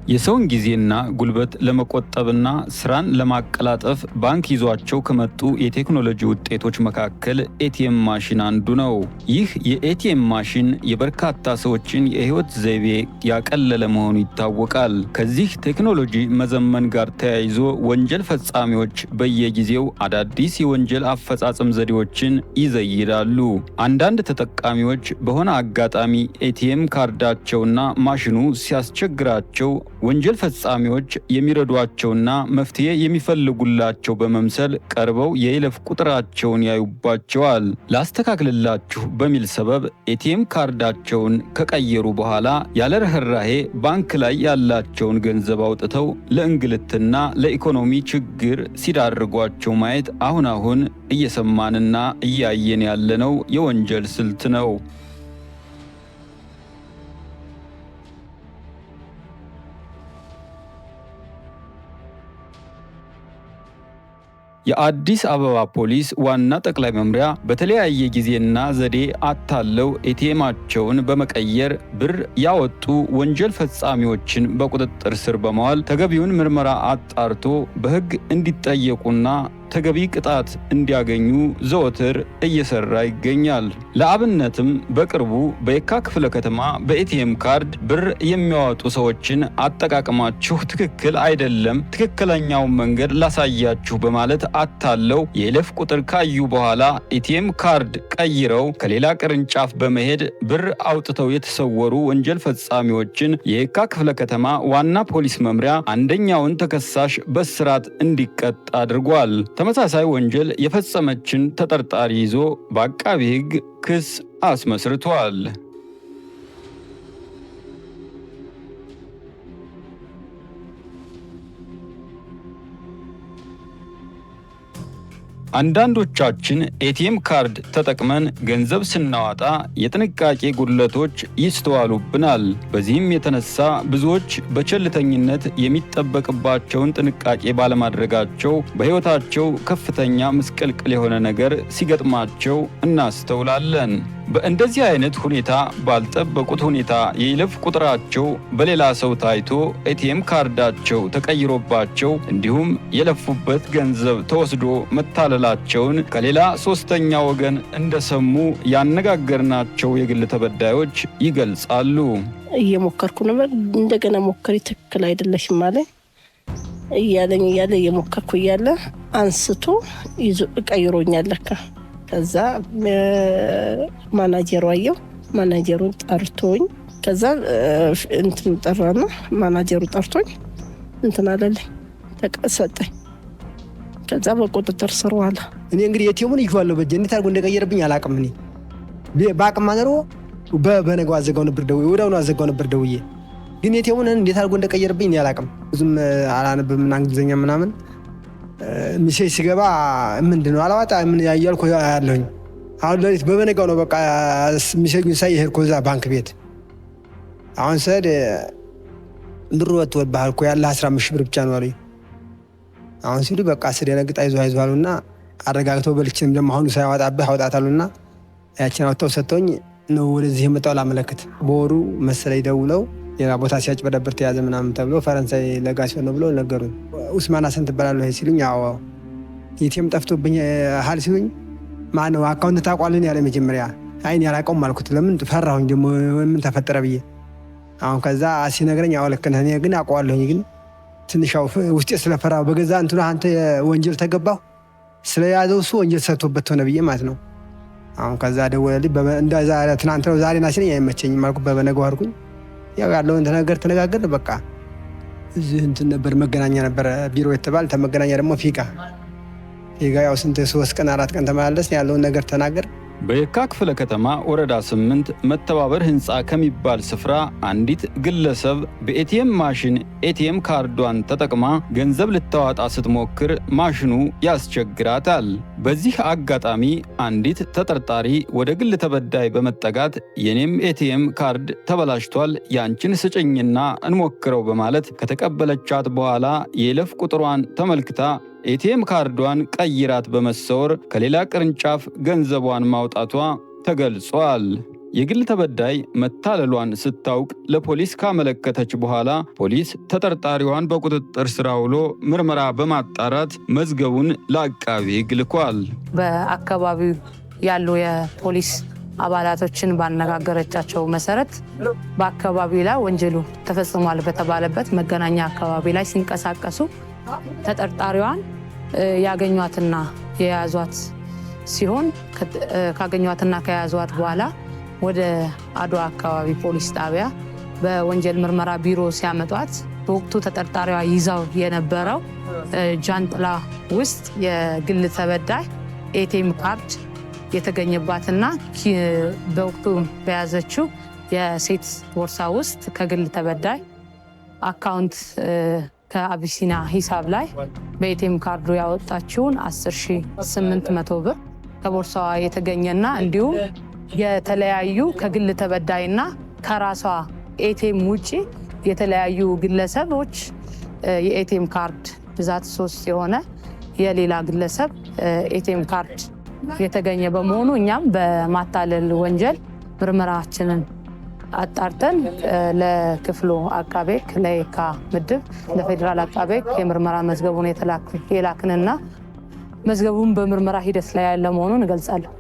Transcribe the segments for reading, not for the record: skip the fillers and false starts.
የሰውን ጊዜና ጉልበት ለመቆጠብና ስራን ለማቀላጠፍ ባንክ ይዟቸው ከመጡ የቴክኖሎጂ ውጤቶች መካከል ኤቲኤም ማሽን አንዱ ነው። ይህ የኤቲኤም ማሽን የበርካታ ሰዎችን የህይወት ዘይቤ ያቀለለ መሆኑ ይታወቃል። ከዚህ ቴክኖሎጂ መዘመን ጋር ተያይዞ ወንጀል ፈጻሚዎች በየጊዜው አዳዲስ የወንጀል አፈጻጸም ዘዴዎችን ይዘይዳሉ። አንዳንድ ተጠቃሚዎች በሆነ አጋጣሚ ኤቲኤም ካርዳቸውና ማሽኑ ሲያስቸግራቸው ወንጀል ፈጻሚዎች የሚረዷቸውና መፍትሄ የሚፈልጉላቸው በመምሰል ቀርበው የይለፍ ቁጥራቸውን ያዩባቸዋል። ላስተካክልላችሁ በሚል ሰበብ ኤቲኤም ካርዳቸውን ከቀየሩ በኋላ ያለ ርህራሄ ባንክ ላይ ያላቸውን ገንዘብ አውጥተው ለእንግልትና ለኢኮኖሚ ችግር ሲዳርጓቸው ማየት አሁን እየሰማንና እያየን ያለነው የወንጀል ስልት ነው። የአዲስ አበባ ፖሊስ ዋና ጠቅላይ መምሪያ በተለያየ ጊዜና ዘዴ አታለው ኤቲኤማቸውን በመቀየር ብር ያወጡ ወንጀል ፈጻሚዎችን በቁጥጥር ስር በመዋል ተገቢውን ምርመራ አጣርቶ በሕግ እንዲጠየቁና ተገቢ ቅጣት እንዲያገኙ ዘወትር እየሰራ ይገኛል። ለአብነትም በቅርቡ በየካ ክፍለ ከተማ በኤቲኤም ካርድ ብር የሚያወጡ ሰዎችን አጠቃቀማችሁ ትክክል አይደለም፣ ትክክለኛውን መንገድ ላሳያችሁ በማለት አታለው የይለፍ ቁጥር ካዩ በኋላ ኤቲኤም ካርድ ቀይረው ከሌላ ቅርንጫፍ በመሄድ ብር አውጥተው የተሰወሩ ወንጀል ፈጻሚዎችን የየካ ክፍለ ከተማ ዋና ፖሊስ መምሪያ አንደኛውን ተከሳሽ በእስራት እንዲቀጣ አድርጓል። ተመሳሳይ ወንጀል የፈጸመችን ተጠርጣሪ ይዞ በአቃቤ ሕግ ክስ አስመስርቷል። አንዳንዶቻችን ኤቲኤም ካርድ ተጠቅመን ገንዘብ ስናወጣ የጥንቃቄ ጉድለቶች ይስተዋሉብናል። በዚህም የተነሳ ብዙዎች በቸልተኝነት የሚጠበቅባቸውን ጥንቃቄ ባለማድረጋቸው በሕይወታቸው ከፍተኛ ምስቅልቅል የሆነ ነገር ሲገጥማቸው እናስተውላለን። በእንደዚህ አይነት ሁኔታ ባልጠበቁት ሁኔታ የይለፍ ቁጥራቸው በሌላ ሰው ታይቶ ኤቲኤም ካርዳቸው ተቀይሮባቸው እንዲሁም የለፉበት ገንዘብ ተወስዶ መታለላቸውን ከሌላ ሶስተኛ ወገን እንደሰሙ ያነጋገርናቸው የግል ተበዳዮች ይገልጻሉ። እየሞከርኩ ነበር። እንደገና ሞከሪ ትክክል አይደለሽም ማለት እያለ እየሞከርኩ እያለ አንስቶ ይዞ ቀይሮኛል ለካ። ከዛ ማናጀሩ አየው። ማናጀሩን ጠርቶኝ ከዛ እንትን ጠራና ማናጀሩ ጠርቶኝ እንትን አለልኝ ተቀሰጠኝ። ከዛ በቁጥጥር ስር ዋለ። እኔ እንግዲህ ኤቲኤሙን ይዟለሁ በእጄ እንዴት አድርጎ እንደቀየረብኝ አላውቅም። እኔ ባቅም ማነሮ በነገው አዘጋው ነበር ደውዬ ወዲያውኑ አዘጋው ነበር ደውዬ፣ ግን ኤቲኤሙን እንዴት አድርጎ እንደቀየረብኝ እኔ አላውቅም። ብዙም አላነብም እንግሊዝኛ ምናምን ሚሴጅ ሲገባ ምንድነው አላዋጣ ምን ያያልኩ ያለሁኝ። አሁን ለሊት በበነጋው ነው በቃ ሚሴጁን ሳይ ሄድኩ እዛ ባንክ ቤት። አሁን ሰድ ብሩ ወጥቷል እኮ ያለ 15 ሺህ ብር ብቻ ነው አሉኝ። አሁን ሲሉ በቃ ስደነግጥ አይዞህ አሉና አረጋግተው በልችንም ደግሞ አሁን ሳያወጣብህ አውጣታሉና ያችን አውጥተው ሰጥተውኝ ነው ወደዚህ የመጣው ላመለክት። በወሩ መሰለኝ ደውለው ሌላ ቦታ ሲያጭበረብር ተያዘ ምናምን ተብሎ ፈረንሳይ ለጋሲዮን ነው ብሎ ነገሩኝ። ኡስማን ሐሰን ትባላለህ ሲሉኝ አዎ ኤቲኤም ጠፍቶብኝ ሀል ሲሉኝ ማነው አካውንት ታውቋልን ያለ መጀመሪያ አይን ያላቀውም አልኩት። ለምን ፈራሁኝ ደግሞ ምን ተፈጠረ ብዬ። አሁን ከዛ ሲነግረኝ አዎ ልክ ነህ እኔ ግን አውቀዋለሁኝ፣ ግን ትንሻው ውስጤ ስለፈራ በገዛ እንትኑ አንተ ወንጀል ተገባሁ ስለያዘው እሱ ወንጀል ሰርቶበት ሆነ ብዬ ማለት ነው። አሁን ከዛ ደወለልኝ። እንደዛ ትናንት ነው ዛሬ ናችኝ አይመቸኝም አልኩት። በበነገው አልኩኝ ያው ያለውን ነገር ተነጋገርን። በቃ እዚህ እንትን ነበር መገናኛ ነበር ቢሮ የተባለ ተመገናኛ ደግሞ ፊጋ ያው ስንት 3 ቀን 4 ቀን ተመላለስን። ያለውን ነገር ተናገር። በየካ ክፍለ ከተማ ወረዳ 8 መተባበር ህንፃ ከሚባል ስፍራ አንዲት ግለሰብ በኤቲኤም ማሽን ኤቲኤም ካርዷን ተጠቅማ ገንዘብ ልታወጣ ስትሞክር ማሽኑ ያስቸግራታል። በዚህ አጋጣሚ አንዲት ተጠርጣሪ ወደ ግል ተበዳይ በመጠጋት የኔም ኤቲኤም ካርድ ተበላሽቷል፣ ያንቺን ስጭኝና እንሞክረው በማለት ከተቀበለቻት በኋላ የይለፍ ቁጥሯን ተመልክታ ኤቲኤም ካርዷን ቀይራት በመሰወር ከሌላ ቅርንጫፍ ገንዘቧን ማውጣቷ ተገልጿል። የግል ተበዳይ መታለሏን ስታውቅ ለፖሊስ ካመለከተች በኋላ ፖሊስ ተጠርጣሪዋን በቁጥጥር ስር አውሎ ምርመራ በማጣራት መዝገቡን ለአቃቤ ሕግ ልኳል። በአካባቢው ያሉ የፖሊስ አባላቶችን ባነጋገረቻቸው መሰረት በአካባቢው ላይ ወንጀሉ ተፈጽሟል በተባለበት መገናኛ አካባቢ ላይ ሲንቀሳቀሱ ተጠርጣሪዋን ያገኟትና የያዟት ሲሆን ካገኟትና ከያዟት በኋላ ወደ አድዋ አካባቢ ፖሊስ ጣቢያ በወንጀል ምርመራ ቢሮ ሲያመጧት በወቅቱ ተጠርጣሪዋ ይዛው የነበረው ጃንጥላ ውስጥ የግል ተበዳይ ኤቲኤም ካርድ የተገኘባትና በወቅቱ በያዘችው የሴት ቦርሳ ውስጥ ከግል ተበዳይ አካውንት ከአቢሲና ሂሳብ ላይ በኤቲኤም ካርዱ ያወጣችውን 10,800 ብር ከቦርሳዋ የተገኘና እንዲሁም የተለያዩ ከግል ተበዳይና ከራሷ ኤቲኤም ውጪ የተለያዩ ግለሰቦች የኤቲኤም ካርድ ብዛት 3 የሆነ የሌላ ግለሰብ ኤቲኤም ካርድ የተገኘ በመሆኑ እኛም በማታለል ወንጀል ምርመራችንን አጣርተን ለክፍሉ አቃቤ ሕግ ለየካ ምድብ ለፌዴራል አቃቤ ሕግ የምርመራ መዝገቡን የላክንና መዝገቡን በምርመራ ሂደት ላይ ያለ መሆኑን እገልጻለሁ።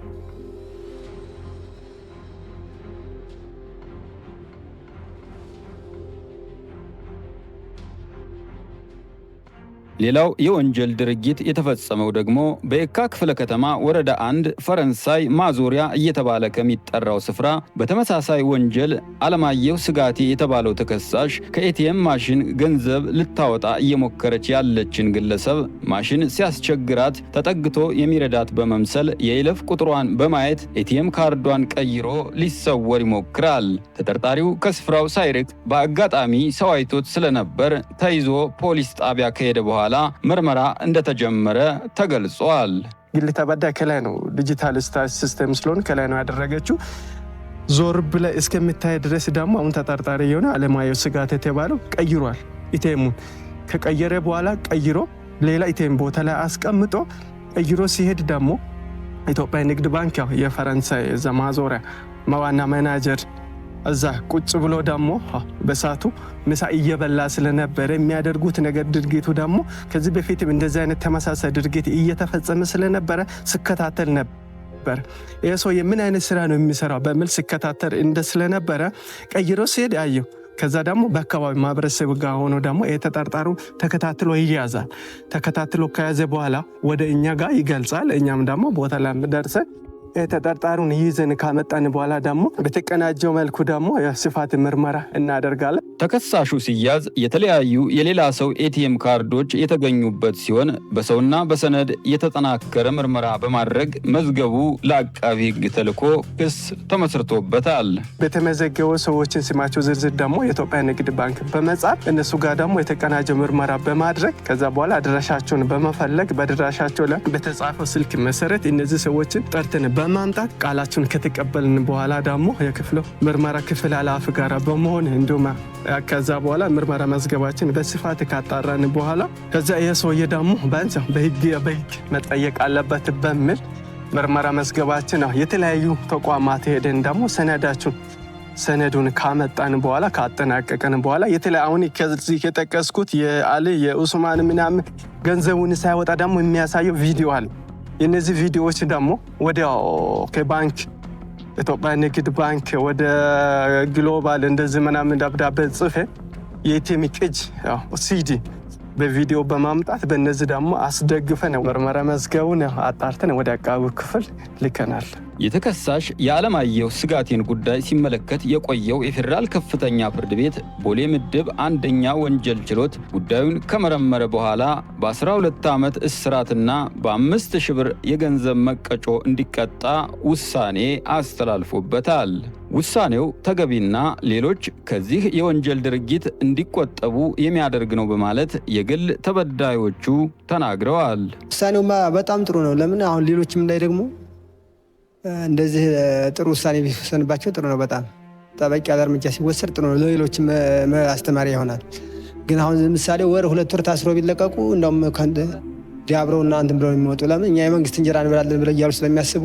ሌላው የወንጀል ድርጊት የተፈጸመው ደግሞ በየካ ክፍለ ከተማ ወረዳ 1 ፈረንሳይ ማዞሪያ እየተባለ ከሚጠራው ስፍራ በተመሳሳይ ወንጀል አለማየሁ ስጋቴ የተባለው ተከሳሽ ከኤቲኤም ማሽን ገንዘብ ልታወጣ እየሞከረች ያለችን ግለሰብ ማሽን ሲያስቸግራት ተጠግቶ የሚረዳት በመምሰል የይለፍ ቁጥሯን በማየት ኤቲኤም ካርዷን ቀይሮ ሊሰወር ይሞክራል። ተጠርጣሪው ከስፍራው ሳይርቅ በአጋጣሚ ሰው አይቶት ስለነበር ተይዞ ፖሊስ ጣቢያ ከሄደ በኋላ ምርመራ እንደተጀመረ ተገልጿል። ግል ተበዳይ ከላይ ነው ዲጂታል ሲስተም ስለሆነ ከላይ ነው ያደረገችው። ዞር ብለ እስከምታይ ድረስ ደግሞ አሁን ተጠርጣሪ የሆነ አለማየሁ ስጋት የተባለው ቀይሯል። ኢቴሙን ከቀየረ በኋላ ቀይሮ ሌላ ኢቴም ቦታ ላይ አስቀምጦ ቀይሮ ሲሄድ ደግሞ ኢትዮጵያ ንግድ ባንክ የፈረንሳይ ማዞሪያ ዋና ማናጀር እዛ ቁጭ ብሎ ደግሞ በሳቱ ምሳ እየበላ ስለነበረ የሚያደርጉት ነገር ድርጊቱ ደግሞ ከዚህ በፊትም እንደዚህ አይነት ተመሳሳይ ድርጊት እየተፈጸመ ስለነበረ ስከታተል ነበር። ይህ ሰው የምን አይነት ስራ ነው የሚሰራው በሚል ስከታተል ስለነበረ ቀይሮ ሲሄድ አየው። ከዛ ደግሞ በአካባቢ ማህበረሰብ ጋር ሆኖ ደግሞ የተጠርጣሩ ተከታትሎ ይያዛል። ተከታትሎ ከያዘ በኋላ ወደ እኛ ጋር ይገልጻል። እኛም ደግሞ ቦታ ላይ ደርሰን ተጠርጣሩን ይዘን ካመጣን በኋላ ደግሞ በተቀናጀው መልኩ ደግሞ የስፋት ምርመራ እናደርጋለን። ተከሳሹ ሲያዝ የተለያዩ የሌላ ሰው ኤቲኤም ካርዶች የተገኙበት ሲሆን በሰውና በሰነድ የተጠናከረ ምርመራ በማድረግ መዝገቡ ለአቃቢ ሕግ ተልኮ ክስ ተመስርቶበታል። በተመዘገቡ ሰዎችን ስማቸው ዝርዝር ደግሞ የኢትዮጵያ ንግድ ባንክ በመጻፍ እነሱ ጋር ደግሞ የተቀናጀ ምርመራ በማድረግ ከዛ በኋላ አድራሻቸውን በመፈለግ በአድራሻቸው ላይ በተጻፈው ስልክ መሰረት እነዚህ ሰዎችን ጠርተን በማምጣት ቃላቸውን ከተቀበልን በኋላ ደግሞ የክፍሉ ምርመራ ክፍል ኃላፊ ጋር በመሆን እንዲሁም ከዛ በኋላ ምርመራ መዝገባችን በስፋት ካጣራን በኋላ ከዛ የሰውዬ ደግሞ ባንቻ በህግ መጠየቅ አለበት በሚል ምርመራ መዝገባችን የተለያዩ ተቋማት ሄደን ደግሞ ሰነዱን ካመጣን በኋላ ካጠናቀቀን በኋላ አሁን ከዚህ የጠቀስኩት የአሊ የኡስማን ምናምን ገንዘቡን ሳይወጣ ደግሞ የሚያሳየው ቪዲዮ አለ። የነዚህ ቪዲዮዎች ደግሞ ወዲያው ከባንክ ኢትዮጵያ ንግድ ባንክ ወደ ግሎባል እንደዚህ ምናምን ደብዳቤ ጽፌ የኤቲኤም ቅጅ ሲዲ በቪዲዮ በማምጣት በእነዚህ ደግሞ አስደግፈን ምርመራ መዝገቡን አጣርተን ወደ አቃቤ ክፍል ልከናል። የተከሳሽ የአለማየሁ ስጋቴን ጉዳይ ሲመለከት የቆየው የፌዴራል ከፍተኛ ፍርድ ቤት ቦሌ ምድብ አንደኛ ወንጀል ችሎት ጉዳዩን ከመረመረ በኋላ በ12 ዓመት እስራትና በ5,000 ብር የገንዘብ መቀጮ እንዲቀጣ ውሳኔ አስተላልፎበታል። ውሳኔው ተገቢና ሌሎች ከዚህ የወንጀል ድርጊት እንዲቆጠቡ የሚያደርግ ነው በማለት የግል ተበዳዮቹ ተናግረዋል። ውሳኔውማ በጣም ጥሩ ነው። ለምን አሁን ሌሎችም ላይ ደግሞ እንደዚህ ጥሩ ውሳኔ ቢወሰንባቸው ጥሩ ነው። በጣም ጠበቅ ያለ እርምጃ ሲወሰድ ጥሩ ነው። ለሌሎችም አስተማሪ ይሆናል። ግን አሁን ምሳሌ ወር 2 ወር ታስሮ ቢለቀቁ እንደውም ዲያብረውና እንትን ብለው የሚወጡ ለምን እኛ የመንግስት እንጀራ እንበላለን ብለው እያሉ ስለሚያስቡ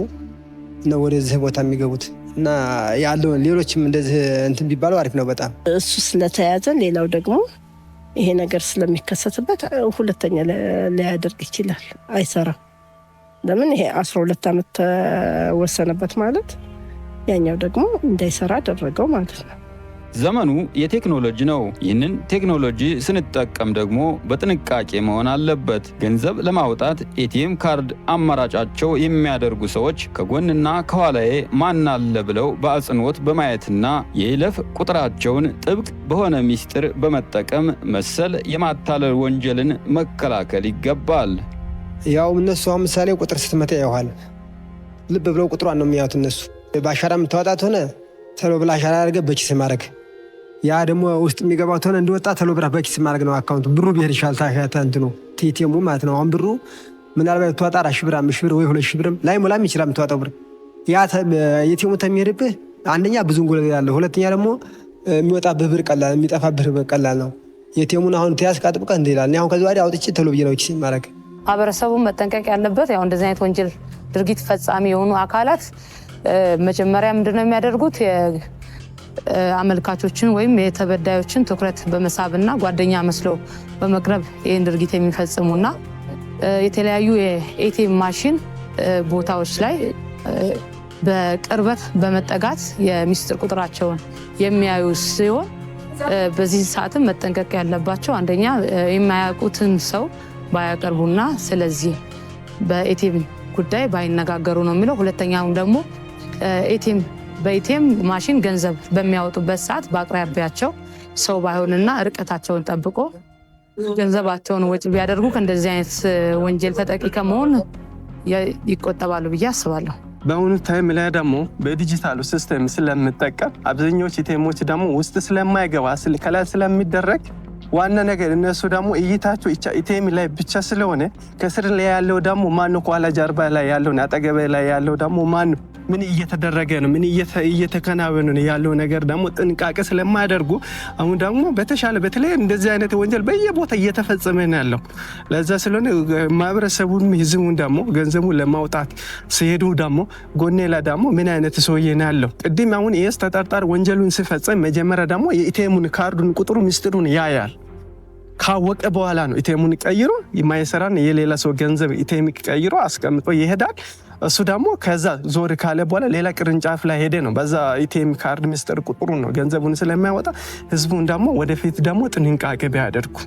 ነው ወደዚህ ቦታ የሚገቡት እና ያለው ሌሎችም እንደዚህ እንትን ቢባሉ አሪፍ ነው በጣም። እሱ ስለተያዘ ሌላው ደግሞ ይሄ ነገር ስለሚከሰትበት ሁለተኛ ሊያደርግ ይችላል፣ አይሰራም። ለምን ይሄ 12 ዓመት ተወሰነበት ማለት ያኛው ደግሞ እንዳይሰራ አደረገው ማለት ነው። ዘመኑ የቴክኖሎጂ ነው። ይህንን ቴክኖሎጂ ስንጠቀም ደግሞ በጥንቃቄ መሆን አለበት። ገንዘብ ለማውጣት ኤቲኤም ካርድ አማራጫቸው የሚያደርጉ ሰዎች ከጎንና ከኋላዬ ማን አለ ብለው በአጽንኦት በማየትና የይለፍ ቁጥራቸውን ጥብቅ በሆነ ሚስጥር በመጠቀም መሰል የማታለል ወንጀልን መከላከል ይገባል። ያው እነሱ አሁን ምሳሌ ቁጥር ስትመታ ያውሃል ልብ ብለው ቁጥሯን ነው የሚያዩት። እነሱ በአሻራ የምታወጣት ሆነ ተሎ ብላ አሻራ አድርገህ በኪስ ማድረግ፣ ያ ደግሞ ውስጥ የሚገባው ሆነ እንደወጣ ተሎ ብላ በኪስ ማድረግ ነው። አካውንቱ ብሩ ቢሄድ ይሻል ታንትኑ ቲቲኤሙ ማለት ነው። አሁን ብሩ ምናልባት ተዋጣ 4 ሺህ ብር 5 ሺህ ብር ወይ 2 ሺህ ብር ላይ ሞላም ይችላል የምትዋጣው ብር። ያ የቲኤሙ ተሚሄድብህ አንደኛ ብዙ እንጎል ያለው፣ ሁለተኛ ደግሞ የሚወጣብህ ብር ቀላል፣ የሚጠፋብህ ብር ቀላል ነው። የቲኤሙን አሁን ተያዝ ካጥብቀህ እንደ ይላል። አሁን ከዚህ ወዲያ አውጥቼ ተሎ ብዬ ነው ኪስ ማድረግ። ማህበረሰቡን መጠንቀቅ ያለበት ያው እንደዚህ አይነት ወንጀል ድርጊት ፈጻሚ የሆኑ አካላት መጀመሪያ ምንድነው የሚያደርጉት? አመልካቾችን ወይም የተበዳዮችን ትኩረት በመሳብና ጓደኛ መስሎ በመቅረብ ይህን ድርጊት የሚፈጽሙና የተለያዩ የኤቲኤም ማሽን ቦታዎች ላይ በቅርበት በመጠጋት የሚስጥር ቁጥራቸውን የሚያዩ ሲሆን በዚህ ሰዓትም መጠንቀቅ ያለባቸው አንደኛ የማያውቁትን ሰው ባያቀርቡና ስለዚህ በኤቲኤም ጉዳይ ባይነጋገሩ ነው የሚለው። ሁለተኛው ደግሞ በኤቲኤም ማሽን ገንዘብ በሚያወጡበት ሰዓት በአቅራቢያቸው ሰው ባይሆንና ርቀታቸውን ጠብቆ ገንዘባቸውን ወጪ ቢያደርጉ ከእንደዚህ አይነት ወንጀል ተጠቂ ከመሆን ይቆጠባሉ ብዬ አስባለሁ። በአሁኑ ታይም ላይ ደግሞ በዲጂታሉ ሲስተም ስለምጠቀም አብዛኞቹ ኤቲኤሞች ደግሞ ውስጥ ስለማይገባ ከላይ ስለሚደረግ ዋና ነገር እነሱ ደግሞ እይታቸው ኤቲኤም ላይ ብቻ ስለሆነ ከስር ላይ ያለው ደግሞ ማነው፣ ከኋላ ጀርባ ላይ ያለው አጠገብ ላይ ያለው ደግሞ ማነው፣ ምን እየተደረገ ነው፣ ምን እየተከናወነ ነው ያለው ነገር ደግሞ ጥንቃቄ ስለማያደርጉ አሁን ደግሞ በተሻለ በተለይ እንደዚህ አይነት ወንጀል በየቦታ እየተፈጸመ ነው ያለው። ለዛ ስለሆነ ማህበረሰቡን ህዝቡን ደግሞ ገንዘቡን ለማውጣት ሲሄዱ ደግሞ ጎኔ ላይ ደግሞ ምን አይነት ሰውዬ ነው ያለው ቅድም አሁን ይሄስ ተጠርጣሪ ወንጀሉን ሲፈጸም መጀመሪያ ደግሞ የኤቲኤሙን ካርዱን ቁጥሩ ሚስጥሩን ያያል። ካወቀ በኋላ ነው ኤቲኤሙን ቀይሮ የማይሰራን የሌላ ሰው ገንዘብ ኤቲኤም ቀይሮ አስቀምጦ ይሄዳል። እሱ ደግሞ ከዛ ዞር ካለ በኋላ ሌላ ቅርንጫፍ ላይ ሄደ ነው በዛ ኤቲኤም ካርድ ሚስጥር ቁጥሩ ነው ገንዘቡን ስለማያወጣ ህዝቡን ደግሞ ወደፊት ደግሞ ጥንቃቄ ቢያደርጉ